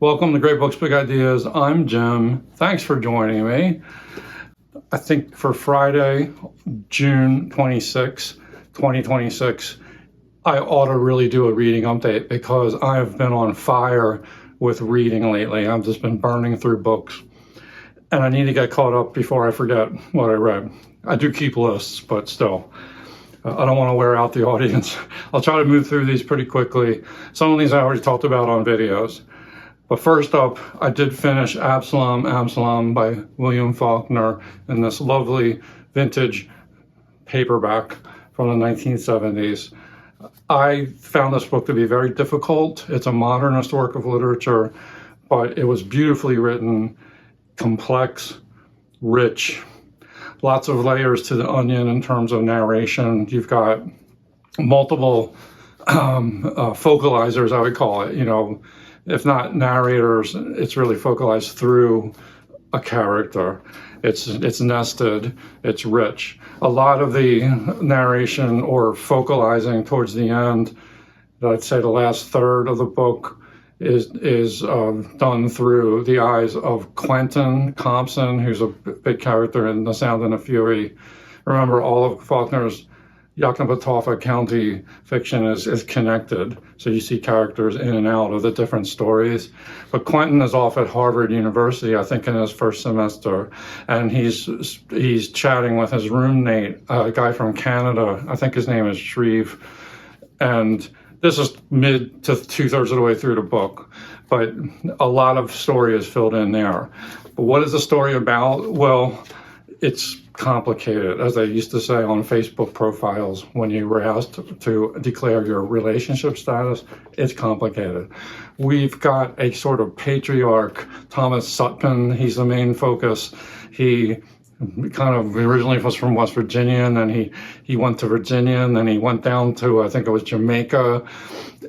Welcome to Great Books, Big Ideas. I'm Jim. Thanks for joining me. I think for Friday, June 26, 2026, I ought to really do a reading update because I've been on fire with reading lately. I've just been burning through books and I need to get caught up before I forget what I read. I do keep lists, but still. I don't want to wear out the audience. I'll try to move through these pretty quickly. Some of these I already talked about on videos. But first up, I did finish Absalom by William Faulkner in this lovely vintage paperback from the 1970s. I found this book to be very difficult. It's a modernist work of literature, but it was beautifully written, complex, rich, lots of layers to the onion in terms of narration. You've got multiple focalizers, I would call it, if not narrators, it's really focalized through a character. It's nested, it's rich. A lot of the narration or focalizing towards the end, I'd say the last third of the book, is done through the eyes of Quentin Compson, who's a big character in The Sound and the Fury. Remember, all of Faulkner's Yoknapatawpha County fiction is connected, so you see characters in and out of the different stories. But Quentin is off at Harvard University, I think in his first semester, and he's chatting with his roommate, a guy from Canada. I think his name is Shreve, and this is mid to two-thirds of the way through the book, but a lot of story is filled in there. But what is the story about? Well, it's complicated, as I used to say on Facebook profiles when you were asked to declare your relationship status. It's complicated. We've got a sort of patriarch, Thomas Sutpen. He's the main focus. He kind of originally was from West Virginia, and then he went to Virginia, and then he went down to, I think it was Jamaica,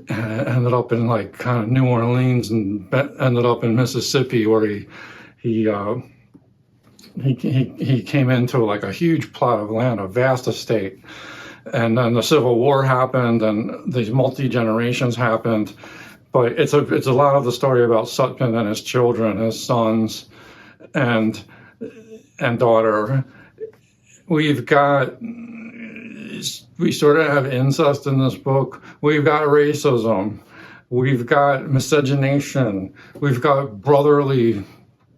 ended up in like kind of New Orleans, and ended up in Mississippi, where he came into like a huge plot of land, a vast estate. And then the Civil War happened and these multi-generations happened. But it's a lot of the story about Sutpen and his children, his sons and daughter. We sort of have incest in this book. We've got racism. We've got miscegenation. We've got brotherly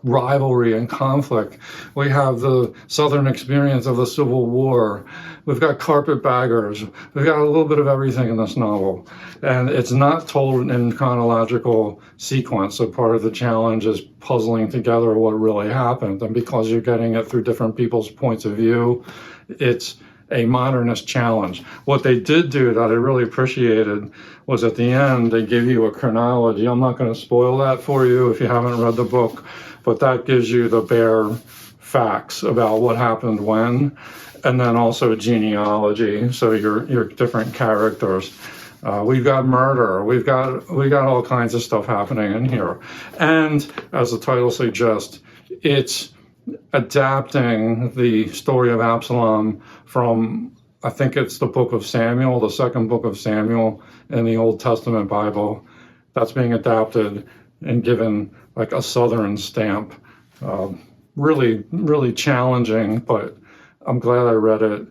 rivalry and conflict. We have the Southern experience of the Civil War. We've got carpetbaggers. We've got a little bit of everything in this novel. And it's not told in chronological sequence. So part of the challenge is puzzling together what really happened. And because you're getting it through different people's points of view, it's a modernist challenge. What they did do that I really appreciated was at the end, they give you a chronology. I'm not going to spoil that for you if you haven't read the book, but that gives you the bare facts about what happened when, and then also genealogy, so your different characters. We've got murder, we got all kinds of stuff happening in here. And as the title suggests, it's adapting the story of Absalom from, I think it's the book of Samuel, the second book of Samuel in the Old Testament Bible. That's being adapted and given like a Southern stamp. Really, really challenging, but I'm glad I read it.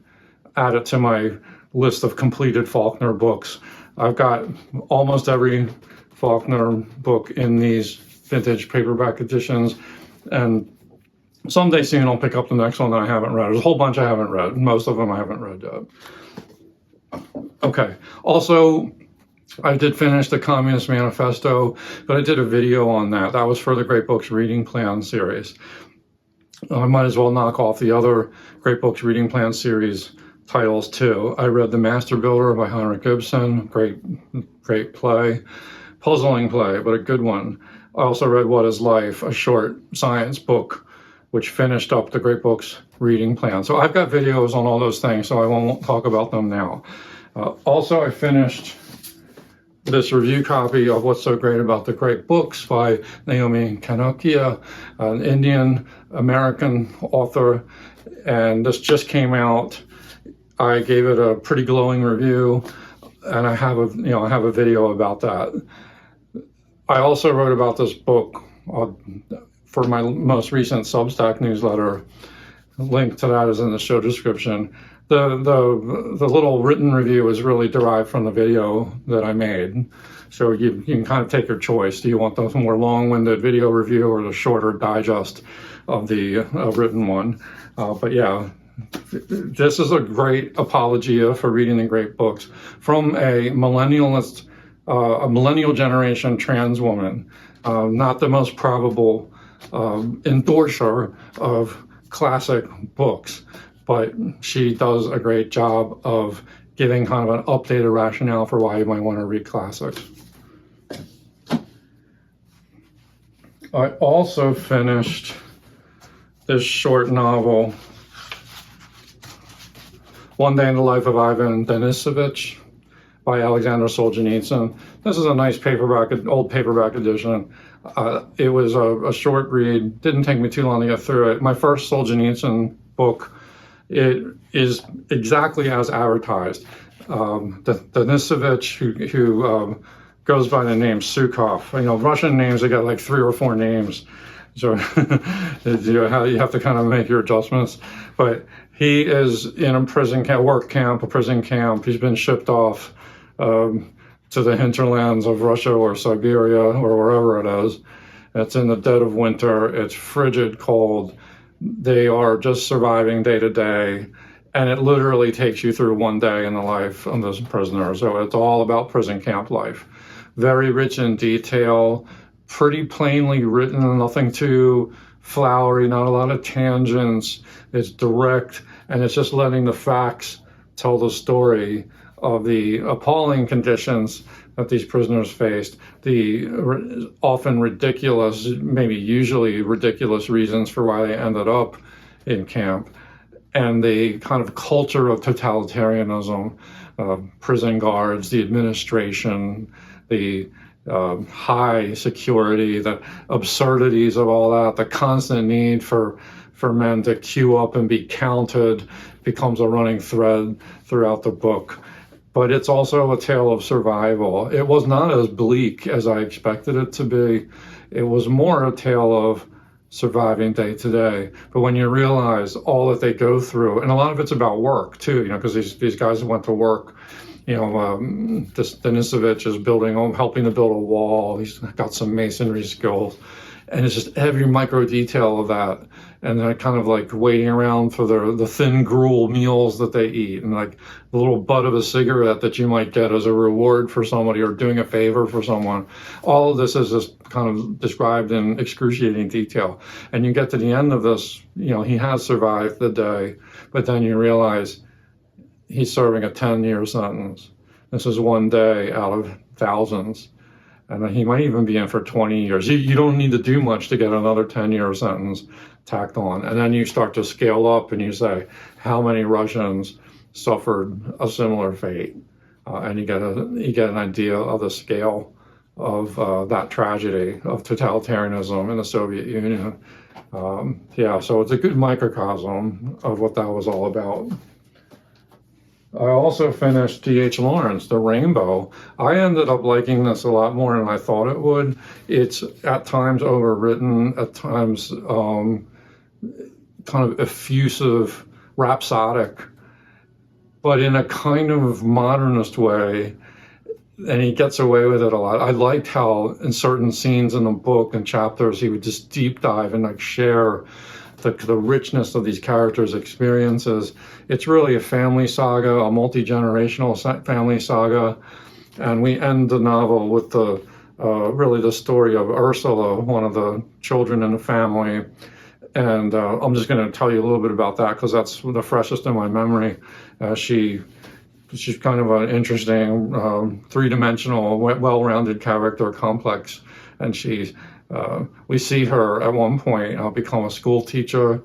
Add it to my list of completed Faulkner books. I've got almost every Faulkner book in these vintage paperback editions, and someday soon I'll pick up the next one that I haven't read. There's a whole bunch I haven't read. Most of them I haven't read yet. Okay. Also, I did finish the Communist Manifesto, but I did a video on that. That was for the Great Books Reading Plan series. I might as well knock off the other Great Books Reading Plan series titles too. I read The Master Builder by Heinrich Ibsen. Great play. Puzzling play, but a good one. I also read What is Life, a short science book, which finished up the Great Books Reading Plan. So I've got videos on all those things, so I won't talk about them now. Also, I finished this review copy of What's So Great About the Great Books by Naomi Kanakia, an Indian-American author, and this just came out. I gave it a pretty glowing review, and I have a video about that. I also wrote about this book for my most recent Substack newsletter. Link to that is in the show description. The little written review is really derived from the video that I made. So you can kind of take your choice. Do you want the more long-winded video review or the shorter digest of the written one? But yeah, this is a great apologia for reading the great books from a millennialist, a millennial generation trans woman, not the most probable endorser of classic books, but she does a great job of giving kind of an updated rationale for why you might want to read classics. I also finished this short novel, One Day in the Life of Ivan Denisovich by Alexander Solzhenitsyn. This is a nice paperback, old paperback edition. It was a short read, didn't take me too long to get through it. My first Solzhenitsyn book, it is exactly as advertised. Denisovich, who goes by the name Sukov. You know, Russian names, they got like 3 or 4 names. So you have to kind of make your adjustments. But he is in a prison camp, a prison camp. He's been shipped off to the hinterlands of Russia or Siberia or wherever it is. It's in the dead of winter. It's frigid cold. They are just surviving day to day. And it literally takes you through one day in the life of this prisoner. So it's all about prison camp life. Very rich in detail, pretty plainly written, nothing too flowery, not a lot of tangents. It's direct, and it's just letting the facts tell the story of the appalling conditions that these prisoners faced, the often ridiculous, maybe usually ridiculous reasons for why they ended up in camp, and the kind of culture of totalitarianism, prison guards, the administration, the high security, the absurdities of all that, the constant need for men to queue up and be counted becomes a running thread throughout the book. But it's also a tale of survival. It was not as bleak as I expected it to be. It was more a tale of surviving day to day. But when you realize all that they go through, and a lot of it's about work too, you know, because these guys went to work. You know, this Denisovich is helping to build a wall. He's got some masonry skills. And it's just every micro detail of that. And they're kind of like waiting around for the thin gruel meals that they eat, and like the little butt of a cigarette that you might get as a reward for somebody or doing a favor for someone. All of this is just kind of described in excruciating detail. And you get to the end of this, you know, he has survived the day, but then you realize he's serving a 10-year sentence. This is one day out of thousands. And he might even be in for 20 years. You don't need to do much to get another 10-year sentence tacked on. And then you start to scale up and you say, how many Russians suffered a similar fate? And you get an idea of the scale of that tragedy of totalitarianism in the Soviet Union. Yeah, so it's a good microcosm of what that was all about. I also finished D.H. Lawerence, The Rainbow. I ended up liking this a lot more than I thought it would. It's at times overwritten, at times kind of effusive, rhapsodic, but in a kind of modernist way, and he gets away with it a lot. I liked how in certain scenes in the book and chapters, he would just deep dive and like share the richness of these characters' experiences. It's really a family saga, a multi-generational family saga. And we end the novel with really the story of Ursula, one of the children in the family. And I'm just going to tell you a little bit about that because that's the freshest in my memory. She's kind of an interesting, three-dimensional, well-rounded character, complex. And we see her at one point become a school teacher,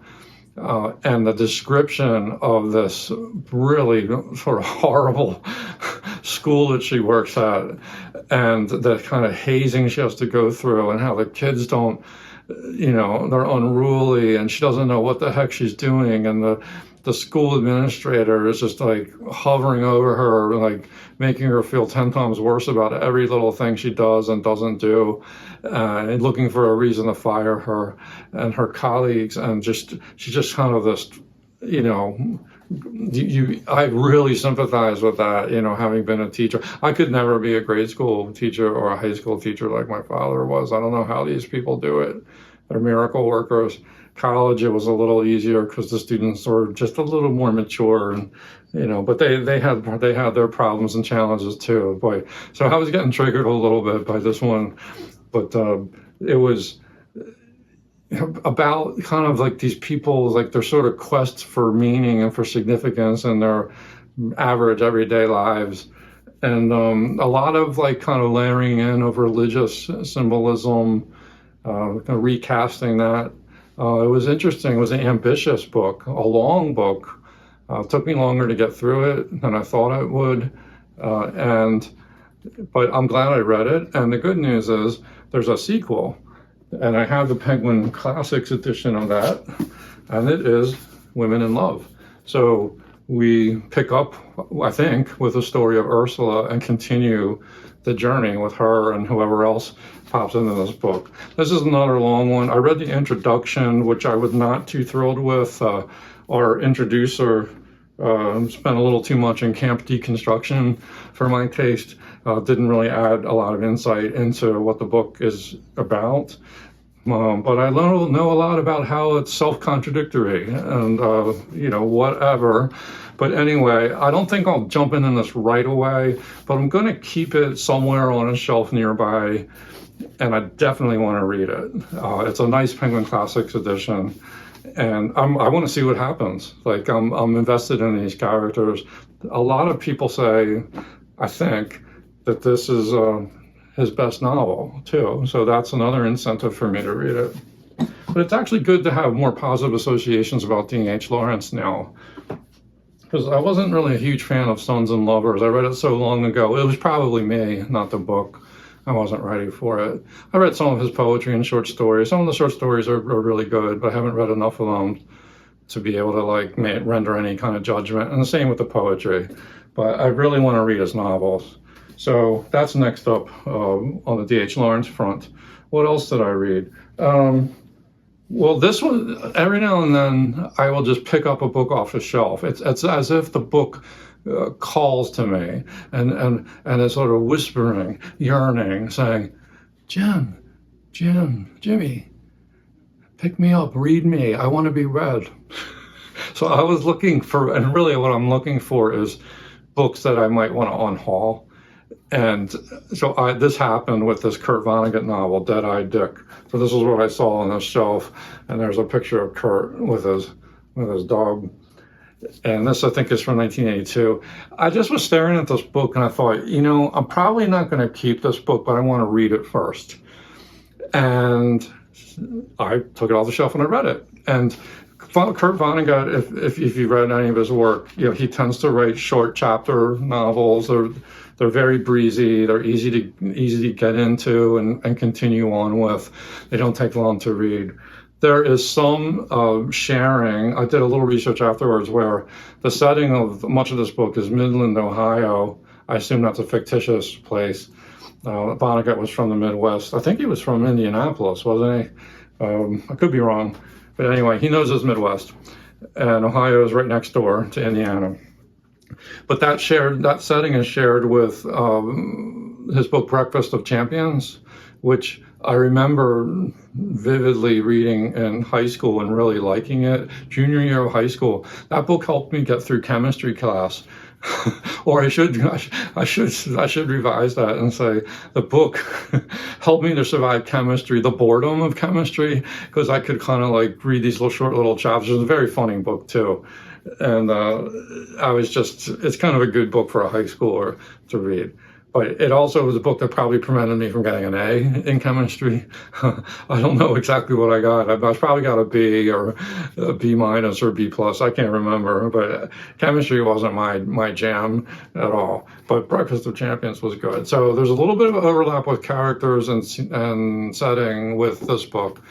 and the description of this really sort of horrible school that she works at, and the kind of hazing she has to go through, and how the kids don't, you know, they're unruly, and she doesn't know what the heck she's doing, and the school administrator is just like hovering over her, like making her feel 10 times worse about every little thing she does and doesn't do, and looking for a reason to fire her and her colleagues. And she's just kind of this, you know, I really sympathize with that, you know, having been a teacher. I could never be a grade school teacher or a high school teacher like my father was. I don't know how these people do it. They're miracle workers. College, it was a little easier because the students were just a little more mature, and you know, but they had their problems and challenges too. Boy, so I was getting triggered a little bit by this one, but it was about kind of like these people, like their sort of quests for meaning and for significance in their average everyday lives, and a lot of like kind of layering in of religious symbolism, kind of recasting that. It was interesting. It was an ambitious book, a long book. It took me longer to get through it than I thought it would, but I'm glad I read it. And the good news is there's a sequel, and I have the Penguin Classics edition of that, and it is Women in Love. So we pick up, I think, with the story of Ursula and continue the journey with her and whoever else pops into this book. This is another long one. I read the introduction, which I was not too thrilled with. Our introducer spent a little too much in camp deconstruction for my taste. Didn't really add a lot of insight into what the book is about. But I know a lot about how it's self-contradictory and, you know, whatever. But anyway, I don't think I'll jump in this right away, but I'm going to keep it somewhere on a shelf nearby, and I definitely want to read it. It's a nice Penguin Classics edition, and I want to see what happens. Like, I'm invested in these characters. A lot of people say, I think, that this is his best novel, too. So that's another incentive for me to read it. But it's actually good to have more positive associations about D.H. Lawerence now, because I wasn't really a huge fan of Sons and Lovers. I read it so long ago. It was probably me, not the book. I wasn't ready for it. I read some of his poetry and short stories. Some of the short stories are really good, but I haven't read enough of them to be able to like render any kind of judgment. And the same with the poetry. But I really want to read his novels. So that's next up on the D.H. Lawerence front. What else did I read? Well, this one, every now and then, I will just pick up a book off the shelf. It's as if the book calls to me and is sort of whispering, yearning, saying, Jimmy, pick me up, read me. I want to be read. So I was looking for, and really what I'm looking for is books that I might want to unhaul. And so this happened with this Kurt Vonnegut novel, Deadeye Dick. So this is what I saw on the shelf, and there's a picture of Kurt with his dog. And this, I think, is from 1982. I just was staring at this book, and I thought, you know, I'm probably not going to keep this book, but I want to read it first. And I took it off the shelf and I read it. And Kurt Vonnegut, if you've read any of his work, you know, he tends to write short chapter novels. They're very breezy. They're easy to get into and continue on with. They don't take long to read. There is some sharing. I did a little research afterwards where the setting of much of this book is Midland, Ohio. I assume that's a fictitious place. Vonnegut was from the Midwest. I think he was from Indianapolis, wasn't he? I could be wrong. But anyway, he knows his Midwest. And Ohio is right next door to Indiana. But that setting is shared with his book Breakfast of Champions, which I remember vividly reading in high school and really liking it. Junior year of high school, that book helped me get through chemistry class. Or I should revise that and say the book helped me to survive chemistry, the boredom of chemistry, because I could kind of like read these short little chapters. It's a very funny book too. And it's kind of a good book for a high schooler to read. But it also was a book that probably prevented me from getting an A in chemistry. I don't know exactly what I got. I probably got a B or a B minus or B plus. I can't remember. But chemistry wasn't my jam at all. But Breakfast of Champions was good. So there's a little bit of overlap with characters and setting with this book.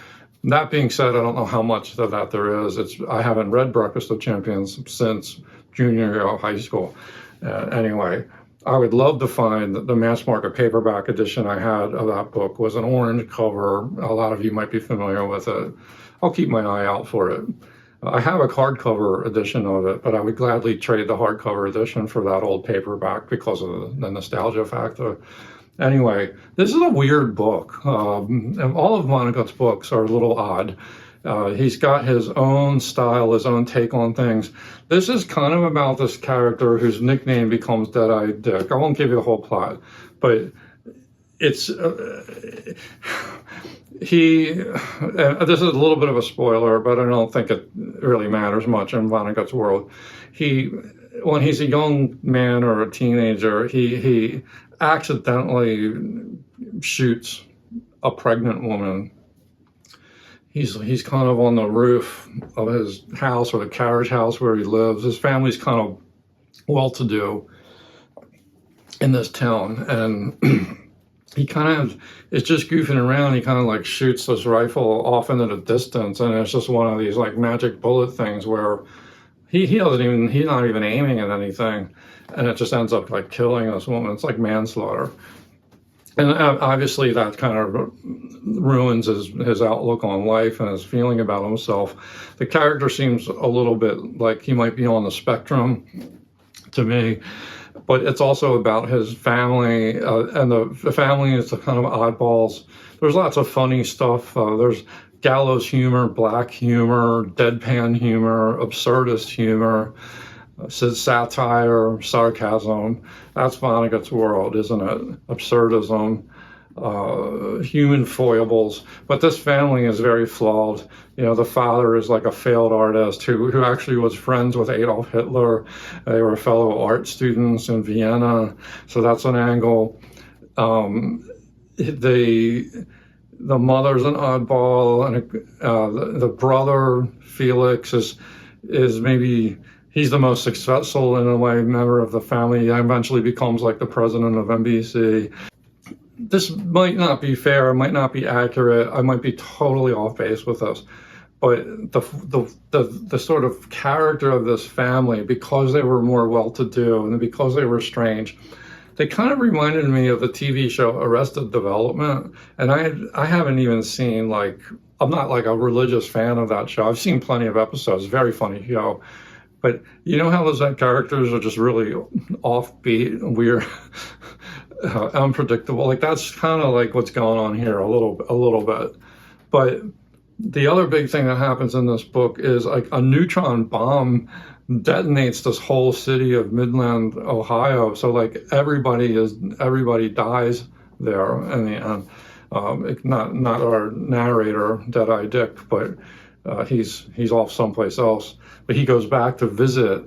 That being said, I don't know how much of that there is. I haven't read Breakfast of Champions since junior year of high school. Anyway, I would love to find the mass market paperback edition I had of that book was an orange cover. A lot of you might be familiar with it. I'll keep my eye out for it. I have a hardcover edition of it, but I would gladly trade the hardcover edition for that old paperback because of the nostalgia factor. Anyway, this is a weird book. And all of Vonnegut's books are a little odd. He's got his own style, his own take on things. This is kind of about this character whose nickname becomes Deadeye Dick. I won't give you the whole plot, but it's this is a little bit of a spoiler, but I don't think it really matters much in Vonnegut's world. When he's a young man or a teenager, he accidentally shoots a pregnant woman. He's kind of on the roof of his house, or the carriage house where he lives. His family's kind of well-to-do in this town, and he kind of is just goofing around. He kind of like shoots this rifle off into the distance, and it's just one of these like magic bullet things where he's not even aiming at anything, and it just ends up like killing this woman. It's like manslaughter. And obviously that kind of ruins his outlook on life and his feeling about himself. The character seems a little bit like he might be on the spectrum to me, but it's also about his family, and the family is the kind of oddballs. There's lots of funny stuff. There's gallows humor, black humor, deadpan humor, absurdist humor, satire, sarcasm. That's Vonnegut's world, isn't it? Absurdism, human foibles. But this family is very flawed. You know, the father is like a failed artist who actually was friends with Adolf Hitler. They were fellow art students in Vienna, so that's an angle. The mother's an oddball, and the brother Felix is maybe. He's the most successful, in a way, member of the family. He eventually becomes like the president of NBC. This might not be fair, it might not be accurate. I might be totally off base with this. But the sort of character of this family, because they were more well-to-do and because they were strange, they kind of reminded me of the TV show Arrested Development. And I haven't even seen, like, I'm not like a religious fan of that show. I've seen plenty of episodes, very funny show. But you know how those characters are just really offbeat, weird, unpredictable? Like that's kind of like what's going on here a little bit. But the other big thing that happens in this book is like a neutron bomb detonates this whole city of Midland, Ohio. So like everybody dies there in the end. Not our narrator, Deadeye Dick, but he's off someplace else. But he goes back to visit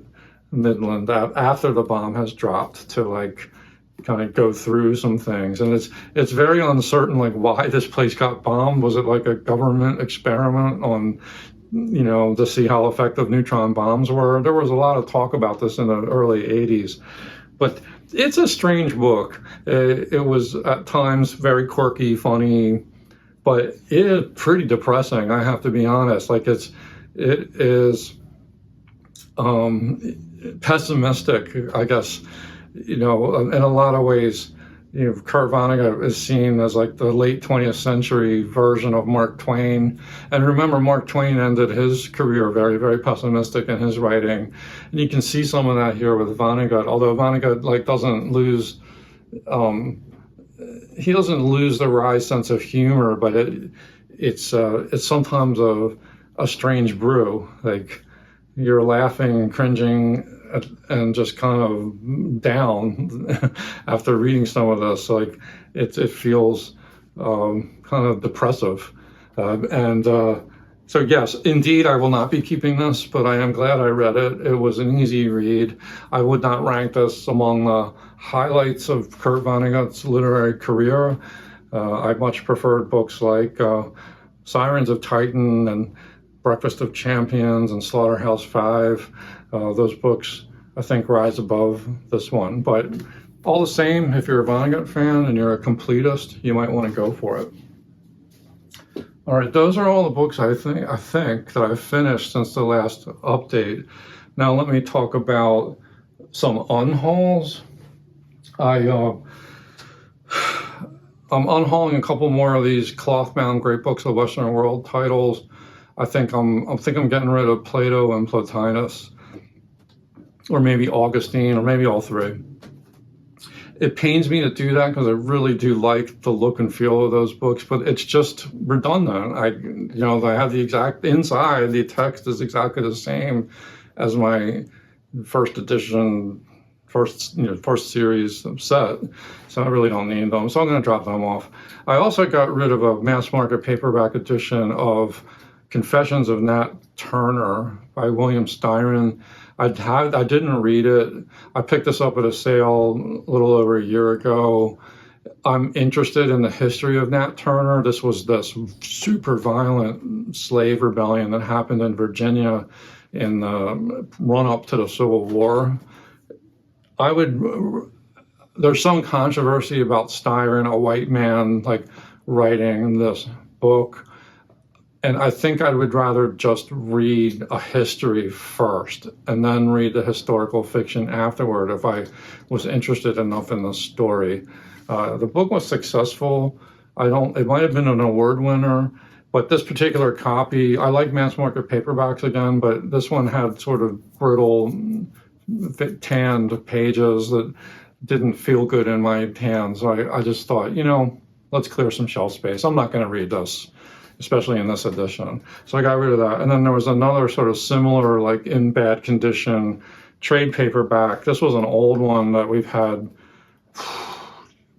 Midland after the bomb has dropped to like kind of go through some things. And it's very uncertain like why this place got bombed. Was it like a government experiment on, you know, to see how effective neutron bombs were? There was a lot of talk about this in the early 80s. But it's a strange book. It was at times very quirky, funny, but it is pretty depressing, I have to be honest. Like it is pessimistic, I guess, you know, in a lot of ways. You know, Kurt Vonnegut is seen as like the late 20th century version of Mark Twain. And remember, Mark Twain ended his career very, very pessimistic in his writing. And you can see some of that here with Vonnegut, although Vonnegut like doesn't lose, he doesn't lose the wry sense of humor, but it's sometimes a strange brew. Like you're laughing and cringing and just kind of down after reading some of this. Like it feels kind of depressive. So yes, indeed, I will not be keeping this, but I am glad I read it. It was an easy read. I would not rank this among the highlights of Kurt Vonnegut's literary career. I much preferred books like Sirens of Titan and Breakfast of Champions and Slaughterhouse-Five. Those books, I think, rise above this one. But all the same, if you're a Vonnegut fan and you're a completist, you might want to go for it. All right, those are all the books I think that I've finished since the last update. Now let me talk about some Unhauls. I'm unhauling a couple more of these cloth-bound Great Books of the Western World titles. I think I'm getting rid of Plato and Plotinus, or maybe Augustine, or maybe all three. It pains me to do that because I really do like the look and feel of those books, but it's just redundant. They have the exact inside, the text is exactly the same as my first edition, first series set, so I really don't need them. So I'm going to drop them off. I also got rid of a mass market paperback edition of Confessions of Nat Turner by William Styron. I didn't read it. I picked this up at a sale a little over a year ago. I'm interested in the history of Nat Turner. This was this super violent slave rebellion that happened in Virginia in the run-up to the Civil War. There's some controversy about Styron, a white man, writing this book. And I think I would rather just read a history first and then read the historical fiction afterward if I was interested enough in the story. The book was successful. It might have been an award winner, but this particular copy, I like mass market paperbacks again, but this one had sort of brittle, tanned pages that didn't feel good in my hands. So I just thought, let's clear some shelf space. I'm not going to read this, especially in this edition. So I got rid of that. And then there was another sort of similar, in bad condition trade paperback. This was an old one that we've had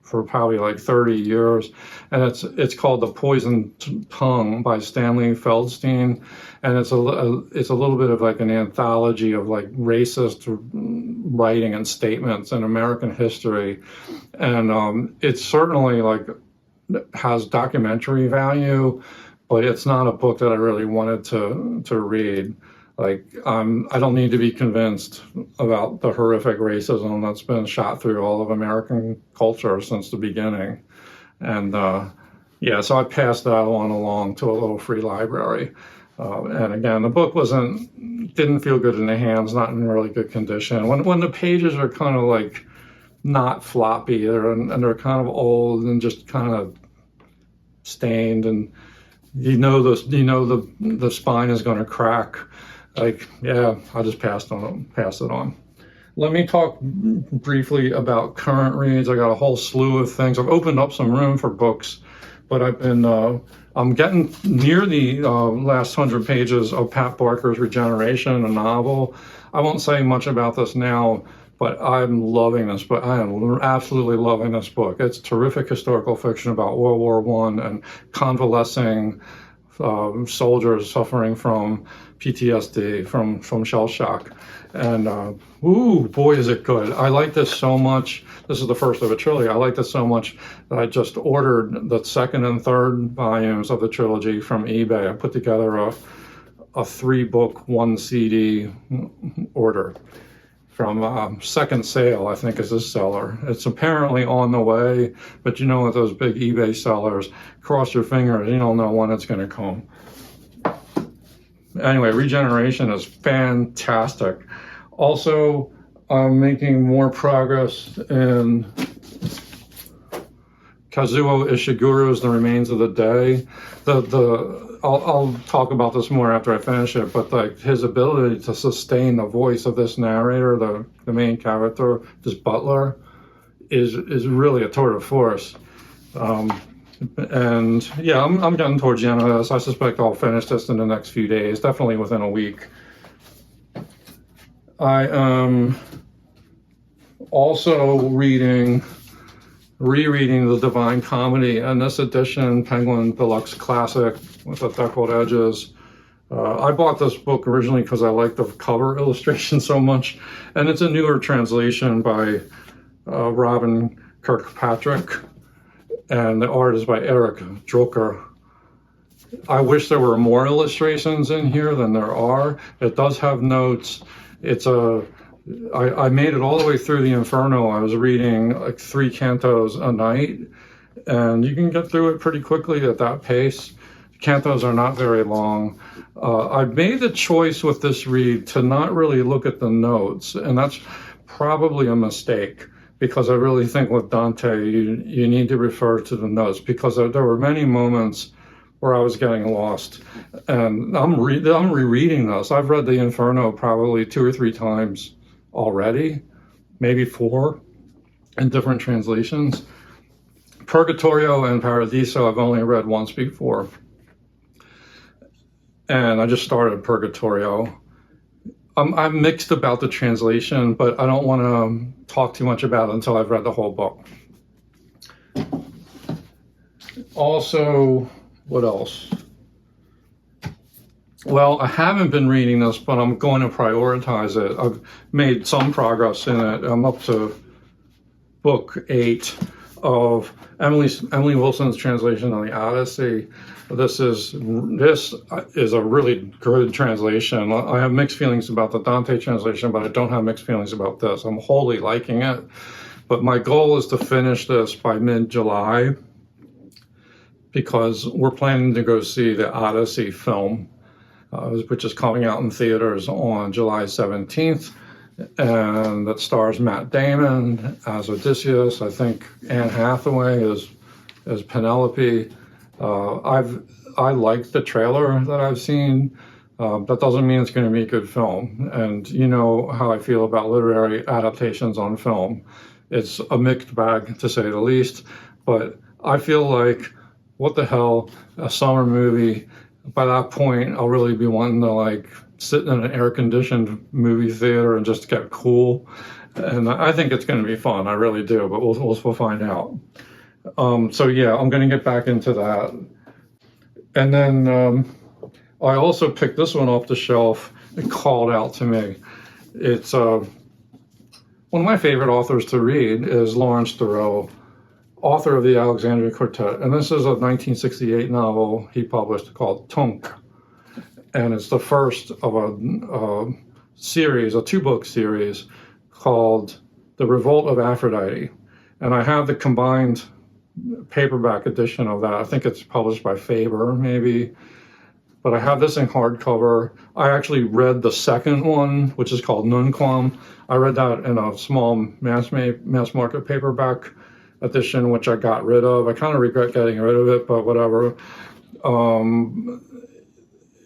for probably 30 years. And it's called The Poisoned Tongue by Stanley Feldstein. And it's a little bit of an anthology of racist writing and statements in American history. And it's certainly has documentary value, but it's not a book that I really wanted to read. I don't need to be convinced about the horrific racism that's been shot through all of American culture since the beginning. And so I passed that one along to a little free library. And again, the book didn't feel good in the hands, not in really good condition. When the pages are kind of not floppy, they're kind of old and just kind of stained, and the spine is going to crack. I just passed it on. Let me talk briefly about current reads. I got a whole slew of things. I've opened up some room for books, but I'm getting near the last 100 pages of Pat Barker's Regeneration, a novel. I won't say much about this now, but I'm loving this book. I am absolutely loving this book. It's terrific historical fiction about World War I and convalescing soldiers suffering from PTSD, from shell shock. And boy, is it good. I like this so much. This is the first of a trilogy. I like this so much that I just ordered the second and third volumes of the trilogy from eBay. I put together a 3-book, 1 CD order from Second Sale, I think is this seller. It's apparently on the way, but with those big eBay sellers, cross your fingers, you don't know when it's going to come. Anyway, Regeneration is fantastic. Also, I'm making more progress in Kazuo Ishiguro's The Remains of the Day. I'll talk about this more after I finish it, but his ability to sustain the voice of this narrator, the main character, this butler, is really a tour de force. I'm getting towards the end of this. I suspect I'll finish this in the next few days, definitely within a week. I am also rereading The Divine Comedy, and this edition, Penguin Deluxe Classic with the deckled edges. I bought this book originally because I like the cover illustration so much, and it's a newer translation by Robin Kirkpatrick, and the art is by Eric Drucker. I wish there were more illustrations in here than there are. It does have notes. I made it all the way through the Inferno. I was reading 3 cantos a night, and you can get through it pretty quickly at that pace. cantos are not very long. I've made the choice with this read to not really look at the notes, and that's probably a mistake, because I really think with Dante, you need to refer to the notes, because there were many moments where I was getting lost. And I'm rereading this. I've read the Inferno probably 2 or 3 times already, maybe 4 in different translations. Purgatorio and Paradiso I've only read once before. And I just started Purgatorio. I'm mixed about the translation, but I don't want to talk too much about it until I've read the whole book. Also, what else? Well, I haven't been reading this, but I'm going to prioritize it. I've made some progress in it. I'm up to book 8 of Emily Wilson's translation on the Odyssey. This is a really good translation. I have mixed feelings about the Dante translation, but I don't have mixed feelings about this. I'm wholly liking it. But my goal is to finish this by mid-July, because we're planning to go see the Odyssey film, which is coming out in theaters on July 17th. And that stars Matt Damon as Odysseus. I think Anne Hathaway is Penelope. I like the trailer that I've seen. That doesn't mean it's going to be a good film. And you know how I feel about literary adaptations on film. It's a mixed bag, to say the least. But I feel like, what the hell, a summer movie. By that point, I'll really be wanting to like sit in an air-conditioned movie theater and just get cool. And I think it's going to be fun. I really do, but we'll find out. So yeah, I'm going to get back into that. And then I also picked this one off the shelf. It called out to me. It's one of my favorite authors to read is Lawerence Durrell, author of the Alexandria Quartet. And this is a 1968 novel he published called Tunc. And it's the first of a series, a 2-book series called The Revolt of Aphrodite. And I have the combined paperback edition of that. I think it's published by Faber, maybe. But I have this in hardcover. I actually read the second one, which is called Nunquam. I read that in a small mass market paperback edition, which I got rid of. I kind of regret getting rid of it, but whatever.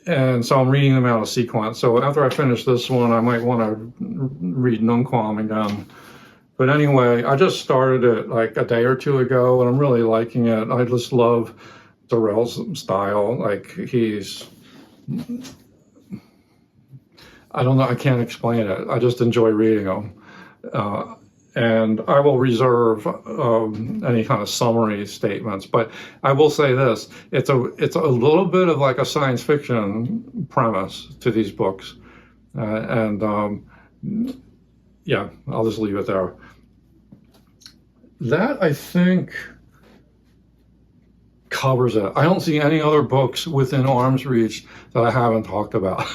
And so I'm reading them out of sequence. So after I finish this one, I might want to read Nunquam again. But anyway, I just started it like a day or 2 ago, and I'm really liking it. I just love Durrell's style. Like I don't know, I can't explain it. I just enjoy reading them. And I will reserve any kind of summary statements, but I will say this: it's a little bit of like a science fiction premise to these books, yeah, I'll just leave it there. That, I think, covers it. I don't see any other books within arm's reach that I haven't talked about.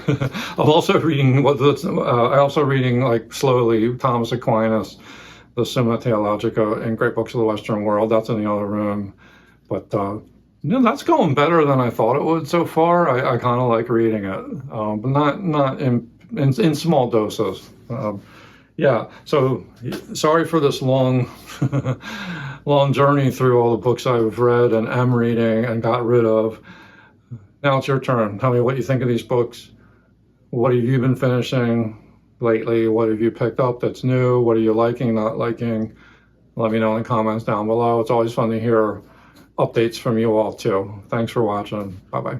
I'm also reading like slowly Thomas Aquinas, the Summa Theologica, and Great Books of the Western World. That's in the other room, but that's going better than I thought it would so far. I kind of like reading it, but not in small doses. Yeah. So sorry for this long journey through all the books I've read and am reading and got rid of. Now it's your turn. Tell me what you think of these books. What have you been finishing lately? What have you picked up that's new? What are you liking, not liking? Let me know in the comments down below. It's always fun to hear updates from you all too. Thanks for watching. Bye-bye.